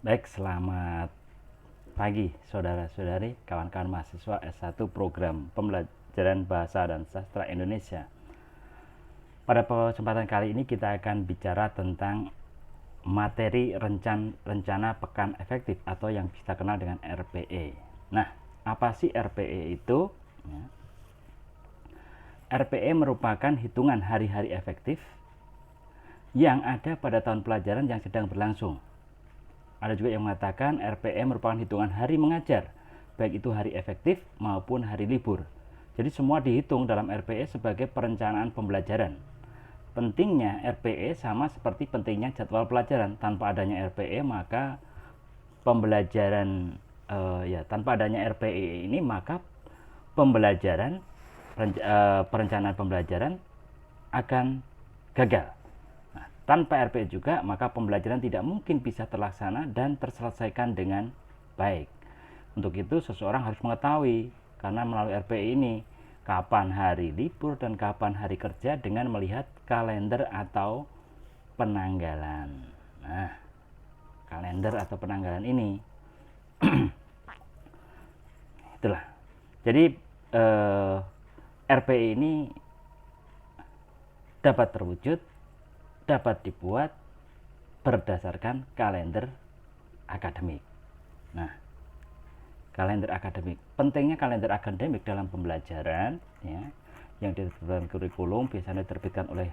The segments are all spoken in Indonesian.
Baik, selamat pagi saudara-saudari, kawan-kawan mahasiswa S1 Program Pembelajaran Bahasa dan Sastra Indonesia. Pada kesempatan kali ini kita akan bicara tentang materi rencana pekan efektif atau yang kita kenal dengan RPE. Nah, apa sih RPE itu? RPE merupakan hitungan hari-hari efektif yang ada pada tahun pelajaran yang sedang berlangsung. Ada juga yang mengatakan RPE merupakan hitungan hari mengajar, baik itu hari efektif maupun hari libur. Jadi semua dihitung dalam RPE sebagai perencanaan pembelajaran. Pentingnya RPE sama seperti pentingnya jadwal pelajaran. Tanpa adanya RPE maka pembelajaran tanpa adanya RPE ini maka pembelajaran perencanaan pembelajaran akan gagal. Tanpa RPE juga, maka pembelajaran tidak mungkin bisa terlaksana dan terselesaikan dengan baik. Untuk itu, seseorang harus mengetahui, karena melalui RPE ini, kapan hari libur dan kapan hari kerja dengan melihat kalender atau penanggalan. Nah, kalender atau penanggalan ini. Itulah. Jadi, RPE ini dapat terwujud, dapat dibuat berdasarkan kalender akademik. Nah, kalender akademik. Pentingnya kalender akademik dalam pembelajaran, ya, yang diterbitkan kurikulum biasanya diterbitkan oleh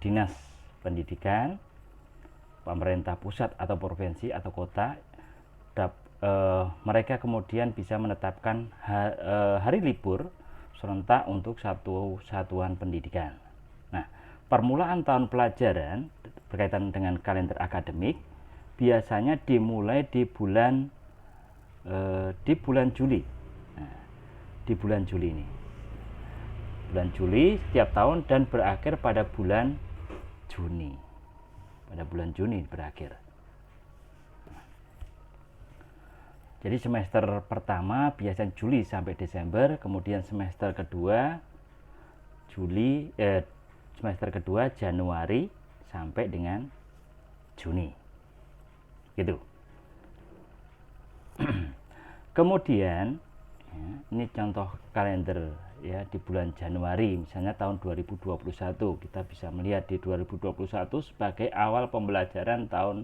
dinas pendidikan, pemerintah pusat atau provinsi atau kota. Mereka kemudian bisa menetapkan hari libur serentak untuk satu satuan pendidikan. Nah, permulaan tahun pelajaran berkaitan dengan kalender akademik biasanya dimulai di bulan Juli. Nah, di bulan Juli ini. Bulan Juli setiap tahun dan berakhir pada bulan Juni. Pada bulan Juni berakhir. Jadi semester pertama biasanya Juli sampai Desember, kemudian semester kedua semester kedua Januari sampai dengan Juni, gitu. Kemudian ini contoh kalender ya di bulan Januari, misalnya tahun 2021, kita bisa melihat di 2021 sebagai awal pembelajaran tahun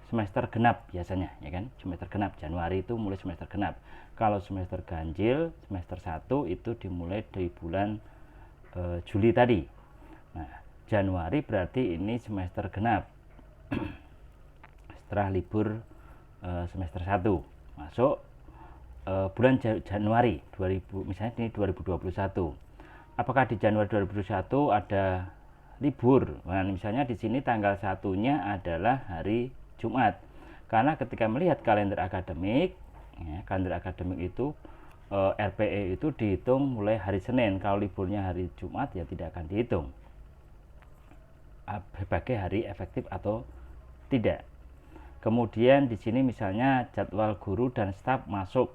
semester genap biasanya, ya kan? Semester genap, Januari itu mulai semester genap. Kalau semester ganjil, semester 1 itu dimulai dari bulan Juli tadi. Nah, Januari berarti ini semester genap. Setelah libur semester 1 masuk bulan Januari 2000, misalnya ini 2021. Apakah di Januari 2021 ada libur? Nah, misalnya di sini tanggal 1-nya adalah hari Jumat. Karena ketika melihat kalender akademik, ya, kalender akademik itu RPE itu dihitung mulai hari Senin. Kalau liburnya hari Jumat ya tidak akan dihitung sebagai hari efektif atau tidak. Kemudian di sini misalnya jadwal guru dan staf masuk,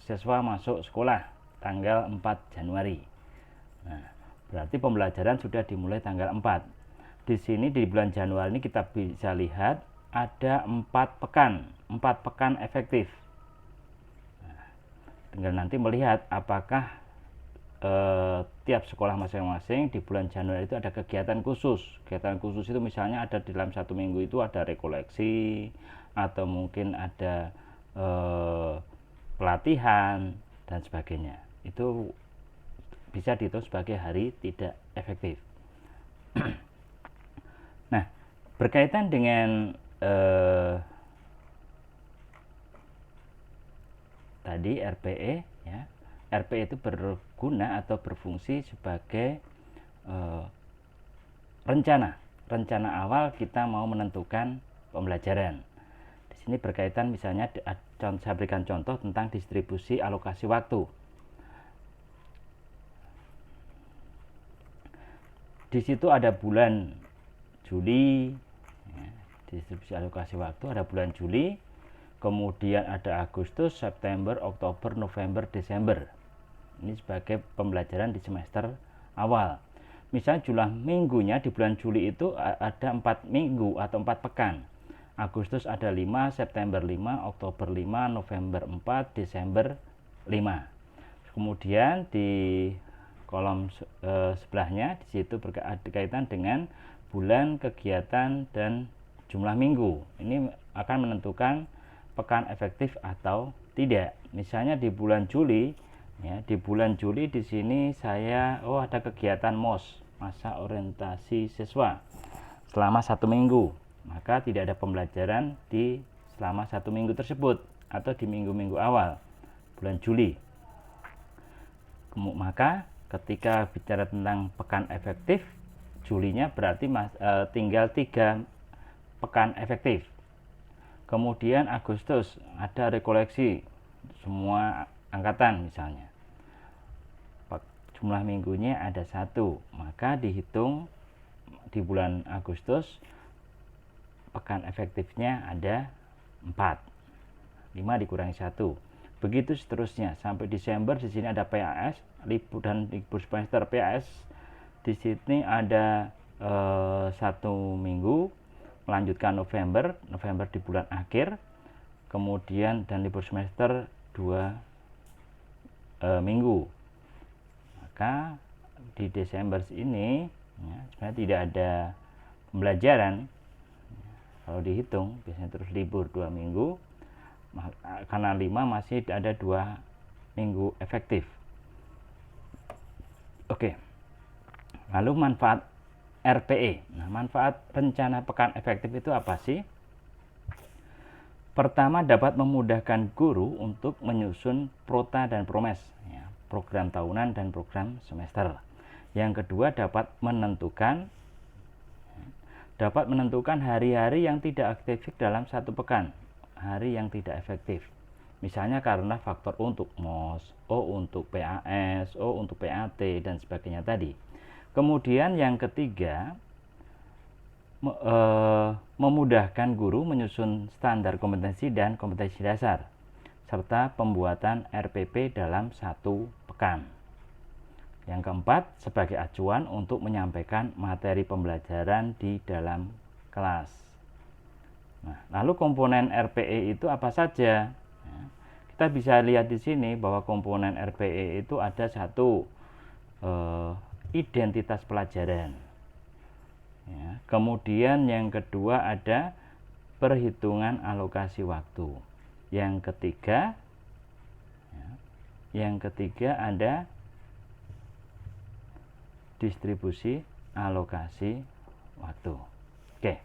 siswa masuk sekolah tanggal 4 Januari. Nah, berarti pembelajaran sudah dimulai tanggal 4. Di sini di bulan Januari ini kita bisa lihat ada 4 pekan efektif. Tinggal nanti melihat apakah tiap sekolah masing-masing di bulan Januari itu ada kegiatan khusus. Kegiatan khusus itu misalnya ada di dalam 1 minggu itu ada rekoleksi, atau mungkin ada pelatihan dan sebagainya. Itu bisa dihitung sebagai hari tidak efektif. Nah, berkaitan dengan tadi RPE, ya, RPE itu berguna atau berfungsi sebagai rencana awal kita mau menentukan pembelajaran. Di sini berkaitan misalnya saya berikan contoh tentang distribusi alokasi waktu. Di situ ada bulan Juli, ya, distribusi alokasi waktu ada bulan Juli, kemudian ada Agustus, September, Oktober, November, Desember. Ini sebagai pembelajaran di semester awal. Misalnya jumlah minggunya di bulan Juli itu ada 4 minggu atau 4 pekan. Agustus ada 5, September 5, Oktober 5, November 4, Desember 5. Kemudian di kolom sebelahnya di situ berkaitan dengan bulan, kegiatan, dan jumlah minggu. Ini akan menentukan pekan efektif atau tidak. Misalnya di bulan Juli, ya, di bulan Juli di sini saya ada kegiatan MOS, masa orientasi siswa, selama 1 minggu, maka tidak ada pembelajaran di selama 1 minggu tersebut atau di minggu-minggu awal bulan Juli. Maka ketika bicara tentang pekan efektif, Julinya berarti tinggal 3 pekan efektif. Kemudian Agustus ada rekoleksi semua angkatan misalnya, jumlah minggunya ada 1, maka dihitung di bulan Agustus pekan efektifnya ada 4, 5 dikurangi 1, begitu seterusnya sampai Desember. Di sini ada PAS, libur dan libur semester. PAS di sini ada 1 minggu, melanjutkan November di bulan akhir, kemudian dan libur semester 2 minggu. Maka di Desember ini ya, sebenarnya tidak ada pembelajaran. Kalau dihitung biasanya terus libur 2 minggu, karena 5 masih ada 2 minggu efektif. Oke. Lalu manfaat RPE. Nah, manfaat rencana pekan efektif itu apa sih? Pertama, dapat memudahkan guru untuk menyusun prota dan promes, ya, program tahunan dan program semester. Yang kedua, dapat menentukan hari-hari yang tidak efektif dalam 1 pekan, hari yang tidak efektif. Misalnya karena faktor untuk MOS, O untuk PAS, O untuk PAT, dan sebagainya tadi. Kemudian yang ketiga, memudahkan guru menyusun standar kompetensi dan kompetensi dasar, serta pembuatan RPP dalam 1 pekan. Yang keempat, sebagai acuan untuk menyampaikan materi pembelajaran di dalam kelas. Nah, lalu komponen RPE itu apa saja? Kita bisa lihat di sini bahwa komponen RPE itu ada 1, identitas pelajaran. Ya, kemudian yang kedua ada perhitungan alokasi waktu. Yang ketiga ada distribusi alokasi waktu. Oke.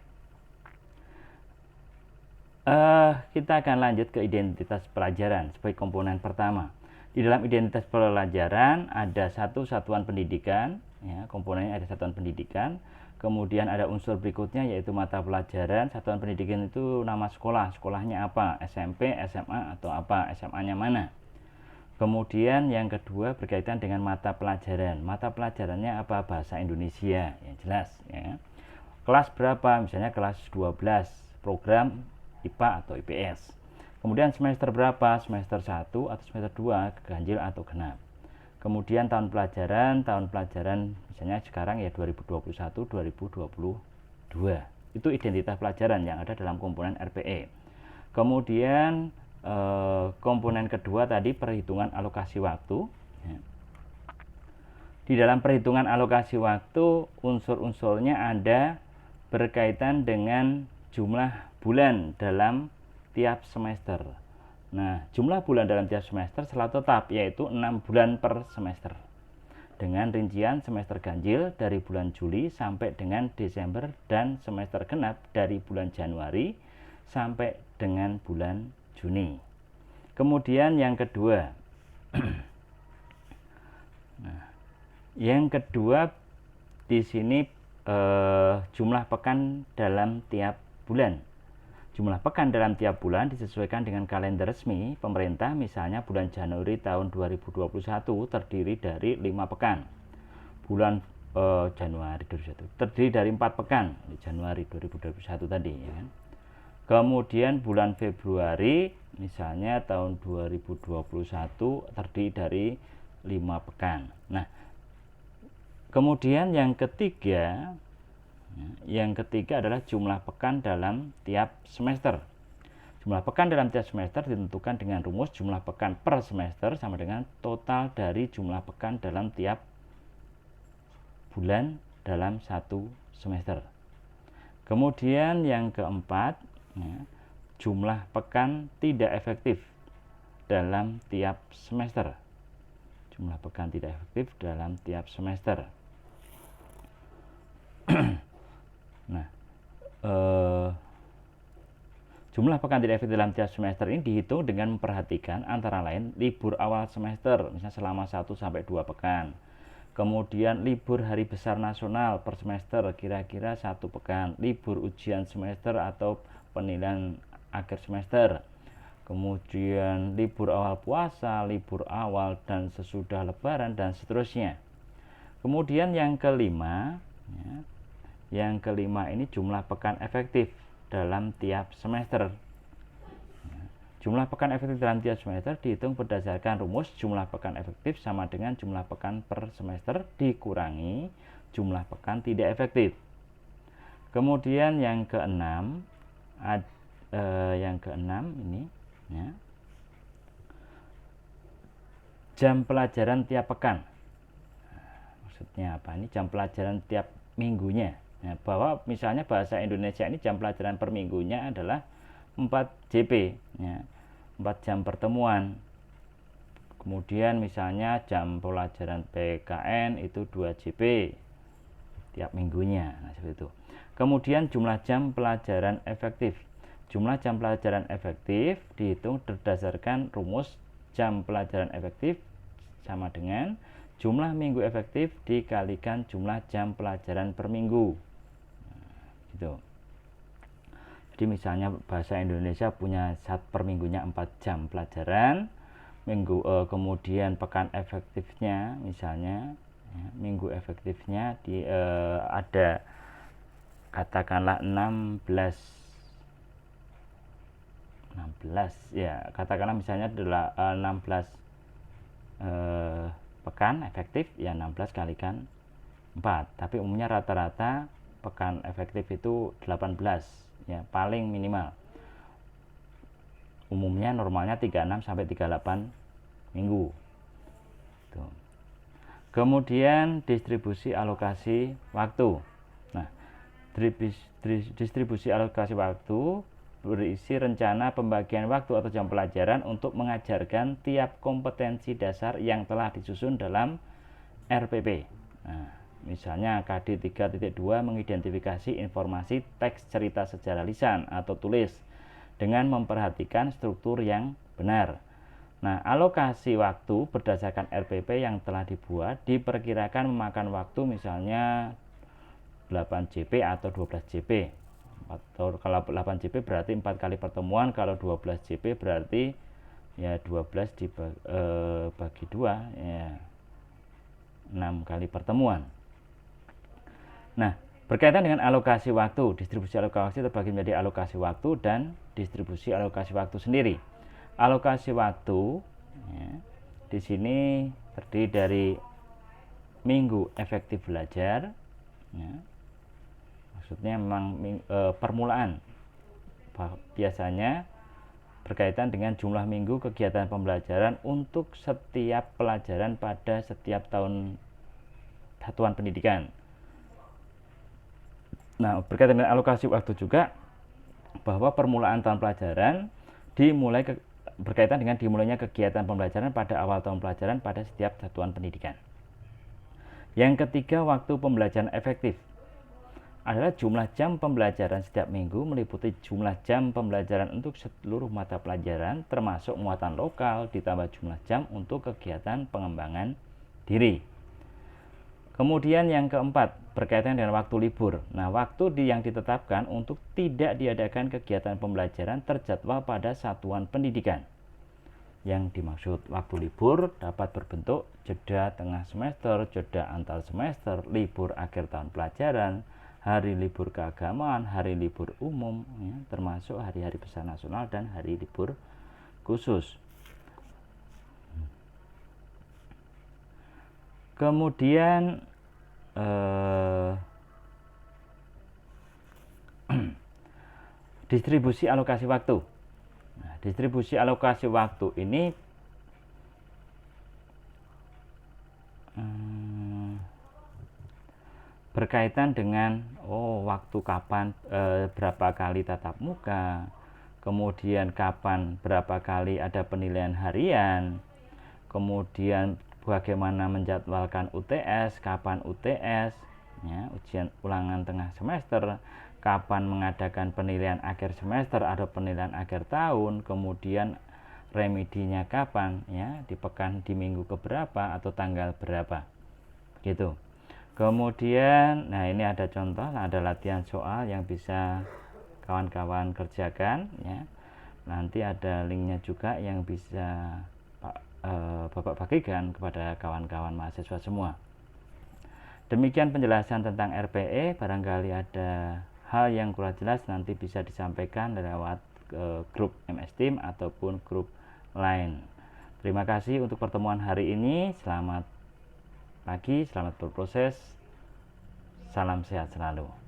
Kita akan lanjut ke identitas pelajaran sebagai komponen pertama. Di dalam identitas pelajaran ada 1 satuan pendidikan, ya, komponennya ada satuan pendidikan. Kemudian ada unsur berikutnya yaitu mata pelajaran. Satuan pendidikan itu nama sekolah, sekolahnya apa, SMP, SMA, atau apa, SMA-nya mana. Kemudian yang kedua berkaitan dengan mata pelajaran. Mata pelajarannya apa, bahasa Indonesia, ya jelas. Ya. Kelas berapa, misalnya kelas 12, program IPA atau IPS. Kemudian semester berapa, semester 1 atau semester 2, ganjil atau genap. Kemudian tahun pelajaran misalnya sekarang ya 2021-2022. Itu identitas pelajaran yang ada dalam komponen RPE. Kemudian komponen kedua tadi perhitungan alokasi waktu. Di dalam perhitungan alokasi waktu, unsur-unsurnya ada berkaitan dengan jumlah bulan dalam tiap semester. Nah, jumlah bulan dalam tiap semester selalu tetap, yaitu 6 bulan per semester. Dengan rincian semester ganjil dari bulan Juli sampai dengan Desember dan semester genap dari bulan Januari sampai dengan bulan Juni. Kemudian yang kedua, di sini jumlah pekan dalam tiap bulan. Jumlah pekan dalam tiap bulan disesuaikan dengan kalender resmi pemerintah. Misalnya bulan Januari tahun 2021 terdiri dari 5 pekan. Bulan Januari 2021 terdiri dari 4 pekan di Januari 2021 tadi, ya kan? Kemudian bulan Februari misalnya tahun 2021 terdiri dari 5 pekan. Nah, kemudian yang ketiga Yang ketiga adalah jumlah pekan dalam tiap semester. Jumlah pekan dalam tiap semester ditentukan dengan rumus jumlah pekan per semester sama dengan total dari jumlah pekan dalam tiap bulan dalam satu semester. Kemudian yang keempat, jumlah pekan tidak efektif dalam tiap semester. Jumlah pekan tidak efektif dalam tiap semester. Nah, jumlah pekan tidak efektif dalam tiap semester ini dihitung dengan memperhatikan antara lain libur awal semester, misalnya selama 1-2 pekan. Kemudian libur hari besar nasional per semester kira-kira 1 pekan. Libur ujian semester atau penilaian akhir semester. Kemudian libur awal puasa, libur awal dan sesudah lebaran dan seterusnya. Kemudian yang kelima, ini jumlah pekan efektif dalam tiap semester. Jumlah pekan efektif dalam tiap semester dihitung berdasarkan rumus jumlah pekan efektif sama dengan jumlah pekan per semester dikurangi jumlah pekan tidak efektif. Kemudian yang keenam, ini jam pelajaran tiap pekan. Maksudnya apa? Ini jam pelajaran tiap minggunya. Bahwa misalnya bahasa Indonesia ini jam pelajaran per minggunya adalah 4 JP, 4 jam pertemuan. Kemudian misalnya jam pelajaran PKN itu 2 JP tiap minggunya. Nah, seperti itu. Kemudian jumlah jam pelajaran efektif. Jumlah jam pelajaran efektif dihitung berdasarkan rumus jam pelajaran efektif sama dengan jumlah minggu efektif dikalikan jumlah jam pelajaran per minggu. Gitu. Jadi misalnya bahasa Indonesia punya per minggunya 4 jam pelajaran, kemudian pekan efektifnya misalnya minggu efektifnya ada katakanlah 16 ya, katakanlah misalnya adalah 16 pekan efektif ya 16 kalikan 4, tapi umumnya rata-rata pekan efektif itu 18 ya, paling minimal. Umumnya normalnya 36 sampai 38 minggu. Tuh. Kemudian distribusi alokasi waktu. Nah, distribusi alokasi waktu berisi rencana pembagian waktu atau jam pelajaran untuk mengajarkan tiap kompetensi dasar yang telah disusun dalam RPP. Nah, misalnya KD 3.2 mengidentifikasi informasi teks cerita secara lisan atau tulis dengan memperhatikan struktur yang benar. Nah, alokasi waktu berdasarkan RPP yang telah dibuat diperkirakan memakan waktu misalnya 8 JP atau 12 JP. Atau kalau 8 JP berarti 4 kali pertemuan, kalau 12 JP berarti ya 12 dibagi 2 ya 6 kali pertemuan. Nah, berkaitan dengan alokasi waktu, distribusi alokasi terbagi menjadi alokasi waktu dan distribusi alokasi waktu sendiri. Alokasi waktu ya, di sini terdiri dari minggu efektif belajar, ya. Maksudnya memang permulaan. Biasanya berkaitan dengan jumlah minggu kegiatan pembelajaran untuk setiap pelajaran pada setiap tahun satuan pendidikan. Nah, berkaitan dengan alokasi waktu juga bahwa permulaan tahun pelajaran berkaitan dengan dimulainya kegiatan pembelajaran pada awal tahun pelajaran pada setiap satuan pendidikan. Yang ketiga, waktu pembelajaran efektif adalah jumlah jam pembelajaran setiap minggu meliputi jumlah jam pembelajaran untuk seluruh mata pelajaran termasuk muatan lokal ditambah jumlah jam untuk kegiatan pengembangan diri. Kemudian yang keempat, berkaitan dengan waktu libur. Nah, waktu yang ditetapkan untuk tidak diadakan kegiatan pembelajaran terjadwal pada satuan pendidikan. Yang dimaksud waktu libur dapat berbentuk jeda tengah semester, jeda antar semester, libur akhir tahun pelajaran, hari libur keagamaan, hari libur umum, ya, termasuk hari-hari besar nasional dan hari libur khusus. Kemudian Distribusi alokasi waktu. Nah, distribusi alokasi waktu ini berkaitan dengan waktu kapan, berapa kali tatap muka, kemudian kapan berapa kali ada penilaian harian, kemudian bagaimana menjadwalkan UTS, kapan UTS, ya, ujian ulangan tengah semester, kapan mengadakan penilaian akhir semester atau penilaian akhir tahun, kemudian remedinya kapan, ya, di minggu keberapa atau tanggal berapa, gitu. Kemudian, nah ini ada contoh, ada latihan soal yang bisa kawan-kawan kerjakan, ya. Nanti ada linknya juga yang bisa Bapak bagikan kepada kawan-kawan mahasiswa semua. Demikian penjelasan tentang RPE. Barangkali ada hal yang kurang jelas nanti bisa disampaikan lewat grup MS Team ataupun grup lain. Terima kasih untuk pertemuan hari ini. Selamat pagi, selamat berproses. Salam sehat selalu.